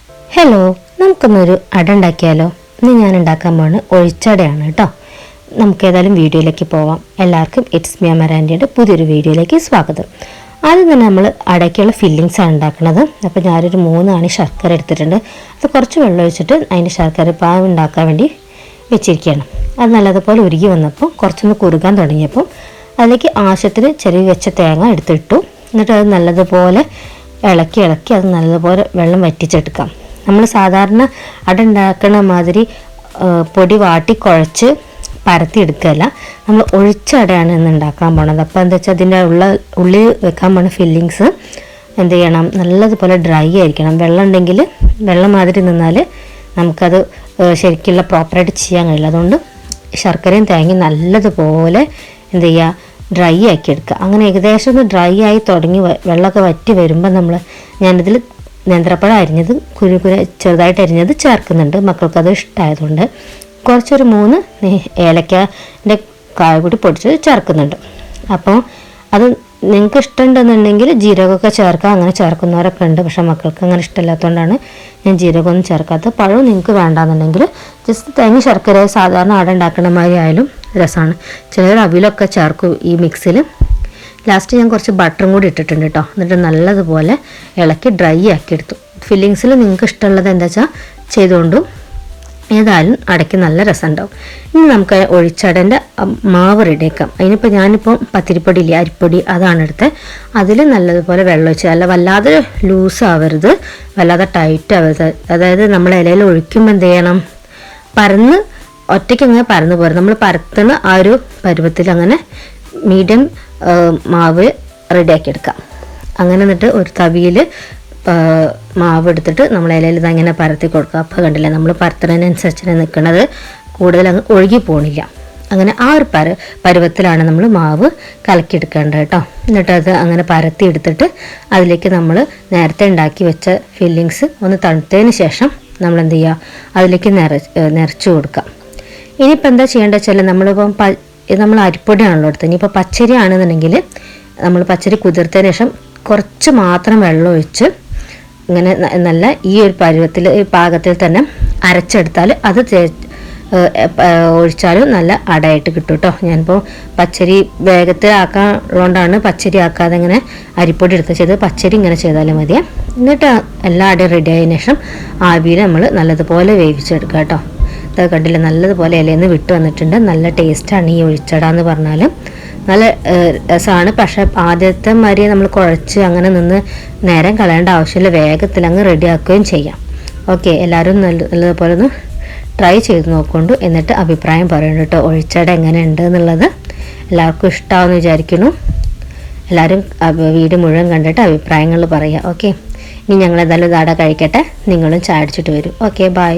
Hello, നമുക്കൊന്നൊരു അട ഉണ്ടാക്കിയാലോ? ഇന്ന് ഞാൻ ഉണ്ടാക്കാൻ പോകുന്നത് ഒഴിച്ചടയാണ് കേട്ടോ. നമുക്ക് ഏതായാലും വീഡിയോയിലേക്ക് പോവാം. എല്ലാവർക്കും ഇറ്റ്സ് മി അമരാൻ്റെയുടെ പുതിയൊരു വീഡിയോയിലേക്ക് സ്വാഗതം. ആദ്യം തന്നെ നമ്മൾ അടയ്ക്കുള്ള ഫില്ലിങ്സ് ആണ് ഉണ്ടാക്കുന്നത്. അപ്പോൾ ഞാനൊരു 3 ആണി ശർക്കര എടുത്തിട്ടുണ്ട്. അത് കുറച്ച് വെള്ളം ഒഴിച്ചിട്ട് അതിൻ്റെ ശർക്കര പാവ് ഉണ്ടാക്കാൻ വേണ്ടി വെച്ചിരിക്കുകയാണ്. അത് നല്ലതുപോലെ ഉരുകി വന്നപ്പോൾ കുറച്ചൊന്ന് കുറുകാൻ തുടങ്ങിയപ്പോൾ അതിലേക്ക് ആവശ്യത്തിന് ചെറിയ വെച്ച തേങ്ങ എടുത്തിട്ടു. എന്നിട്ട് അത് നല്ലതുപോലെ ഇളക്കി അത് നല്ലതുപോലെ വെള്ളം വറ്റിച്ചെടുക്കാം. നമ്മൾ സാധാരണ അട ഉണ്ടാക്കുന്ന മാതിരി പൊടി വാട്ടി കുഴച്ച് പരത്തിയെടുക്കുകയല്ല, നമ്മൾ ഒഴിച്ച അടയാണ് ഇന്ന് ഉണ്ടാക്കാൻ പോണത്. അപ്പോൾ എന്താ വെച്ചാൽ അതിൻ്റെ ഉള്ളിൽ വെക്കാൻ പോണ ഫില്ലിങ്സ് എന്ത് ചെയ്യണം, നല്ലതുപോലെ ഡ്രൈ ആയിരിക്കണം. വെള്ളം ഉണ്ടെങ്കിൽ വെള്ളം മാതിരി നിന്നാൽ നമുക്കത് ശരിക്കുള്ള പ്രോപ്പറായിട്ട് ചെയ്യാൻ കഴിയില്ല. അതുകൊണ്ട് ശർക്കരയും തേങ്ങയും നല്ലതുപോലെ എന്ത് ചെയ്യുക, ഡ്രൈ ആക്കി എടുക്കുക. അങ്ങനെ ഏകദേശം ഒന്ന് ഡ്രൈ ആയി തുടങ്ങി വെള്ളമൊക്കെ വറ്റി വരുമ്പോൾ ഞാനിതിൽ നേന്ത്രപ്പഴം അരിഞ്ഞത് ചെറുതായിട്ട് അരിഞ്ഞത് ചേർക്കുന്നുണ്ട്. മക്കൾക്കത് ഇഷ്ടമായതുകൊണ്ട് കുറച്ചൊരു 3 ഏലക്കാൻ്റെ കായ കൂടി പൊടിച്ചത് ചേർക്കുന്നുണ്ട്. അപ്പോൾ അത് നിങ്ങൾക്ക് ഇഷ്ടമുണ്ടെന്നുണ്ടെങ്കിൽ ജീരകമൊക്കെ ചേർക്കാം. അങ്ങനെ ചേർക്കുന്നവരൊക്കെ ഉണ്ട്. പക്ഷേ മക്കൾക്ക് അങ്ങനെ ഇഷ്ടമില്ലാത്തതുകൊണ്ടാണ് ഞാൻ ജീരകമൊന്നും ചേർക്കാത്തത്. പഴം നിങ്ങൾക്ക് വേണ്ടാന്നുണ്ടെങ്കിൽ ജസ്റ്റ് തേങ്ങ ശർക്കര സാധാരണ അട ഉണ്ടാക്കുന്ന മാതിരി ആയാലും രസമാണ്. ചിലർ അവിലൊക്കെ ചേർക്കും ഈ മിക്സിൽ. ലാസ്റ്റ് ഞാൻ കുറച്ച് ബട്ടറും കൂടി ഇട്ടിട്ടുണ്ട് കേട്ടോ. എന്നിട്ട് നല്ലതുപോലെ ഇളക്കി ഡ്രൈ ആക്കി എടുത്തു. ഫില്ലിങ്സിൽ നിങ്ങൾക്ക് ഇഷ്ടമുള്ളത് എന്താ വെച്ചാൽ ചെയ്തുകൊണ്ടും ഏതായാലും അടയ്ക്ക് നല്ല രസം ഉണ്ടാവും. ഇനി നമുക്ക് ഒഴിച്ചടൻ്റെ മാവ് റെഡിയാക്കാം. അതിനിപ്പോൾ ഞാനിപ്പോൾ പത്തിരിപ്പൊടി ഇല്ലേ, അരിപ്പൊടി, അതാണ് എടുത്തത്. അതിൽ നല്ലതുപോലെ വെള്ളം ഒഴിച്ച്, അല്ല വല്ലാതെ ലൂസ് ആവരുത്, വല്ലാതെ ടൈറ്റ് ആവരുത്. അതായത് നമ്മൾ ഇലയിൽ ഒഴിക്കുമ്പോൾ എന്ത് ചെയ്യണം, പരന്ന് ഒറ്റയ്ക്ക് അങ്ങനെ പരന്ന് പോരും. നമ്മൾ പരത്തുന്ന ആ ഒരു പരുവത്തിൽ അങ്ങനെ മീഡിയം മാവ് റെഡിയാക്കി എടുക്കാം. അങ്ങനെ എന്നിട്ട് ഒരു തവിയിൽ മാവ് എടുത്തിട്ട് നമ്മൾ ഇലയിൽ ഇതങ്ങനെ പരത്തി കൊടുക്കുക. അപ്പോൾ കണ്ടില്ല, നമ്മൾ പരത്തുന്നതിനനുസരിച്ച് നിൽക്കുന്നത് കൂടുതൽ അങ്ങ് ഒഴുകി പോകണില്ല. അങ്ങനെ ആ ഒരു പരുവത്തിലാണ് നമ്മൾ മാവ് കലക്കിയെടുക്കേണ്ടത് കേട്ടോ. എന്നിട്ട് അത് അങ്ങനെ പരത്തി എടുത്തിട്ട് അതിലേക്ക് നമ്മൾ നേരത്തെ ഉണ്ടാക്കി വെച്ച ഫില്ലിങ്സ് ഒന്ന് തണുത്തതിന് ശേഷം നമ്മൾ എന്ത് ചെയ്യുക, അതിലേക്ക് നിറച്ച് കൊടുക്കുക. ഇനിയിപ്പോൾ എന്താ ചെയ്യേണ്ടത് വെച്ചാൽ, നമ്മൾ അരിപ്പൊടിയാണല്ലോ എടുത്തത്. ഇനിയിപ്പോൾ പച്ചരി ആണെന്നുണ്ടെങ്കിൽ നമ്മൾ പച്ചരി കുതിർത്തതിന് ശേഷം കുറച്ച് മാത്രം വെള്ളം ഒഴിച്ച് ഇങ്ങനെ നല്ല ഈ ഒരു പരുവത്തിൽ പാകത്തിൽ തന്നെ അരച്ചെടുത്താൽ അത് ഒഴിച്ചാലും നല്ല അടയായിട്ട് കിട്ടും കേട്ടോ. ഞാനിപ്പോൾ പച്ചരി വേഗത്തിൽ ആക്കാനുള്ളതുകൊണ്ടാണ് പച്ചരി ആക്കാതെ ഇങ്ങനെ അരിപ്പൊടി എടുത്ത് ചെയ്ത് പച്ചരി ഇങ്ങനെ ചെയ്താലും മതിയെ. എന്നിട്ട് എല്ലാ അടയും റെഡി ആയതിനു ശേഷം ആവിയിൽ നമ്മൾ നല്ലതുപോലെ വേവിച്ചെടുക്കുക കേട്ടോ. അത് കണ്ടില്ല, നല്ലതുപോലെ ഇലയിൽ നിന്ന് വിട്ട് വന്നിട്ടുണ്ട്. നല്ല ടേസ്റ്റാണ് ഈ ഒഴിച്ചട എന്ന് പറഞ്ഞാൽ. നല്ല രസമാണ്. പക്ഷേ ആദ്യത്തെ മാതിരി നമ്മൾ കുഴച്ച് അങ്ങനെ നിന്ന് നേരം കളയേണ്ട ആവശ്യമില്ല, വേഗത്തിൽ അങ്ങ് റെഡിയാക്കുകയും ചെയ്യാം. ഓക്കെ, എല്ലാവരും നല്ലതുപോലെ ഒന്ന് ട്രൈ ചെയ്ത് നോക്കൊണ്ട് എന്നിട്ട് അഭിപ്രായം പറയണം കേട്ടോ. ഒഴിച്ചട എങ്ങനെ ഉണ്ട് എന്നുള്ളത് എല്ലാവർക്കും ഇഷ്ടമാവുമെന്ന് വിചാരിക്കുന്നു. എല്ലാവരും വീഡിയോ മുഴുവൻ കണ്ടിട്ട് അഭിപ്രായങ്ങൾ പറയുക. ഓക്കെ, ഇനി ഞങ്ങളെന്തായാലും ഇതാട കഴിക്കട്ടെ. നിങ്ങളും ചായ അടിച്ചിട്ട് വരും. Okay, by.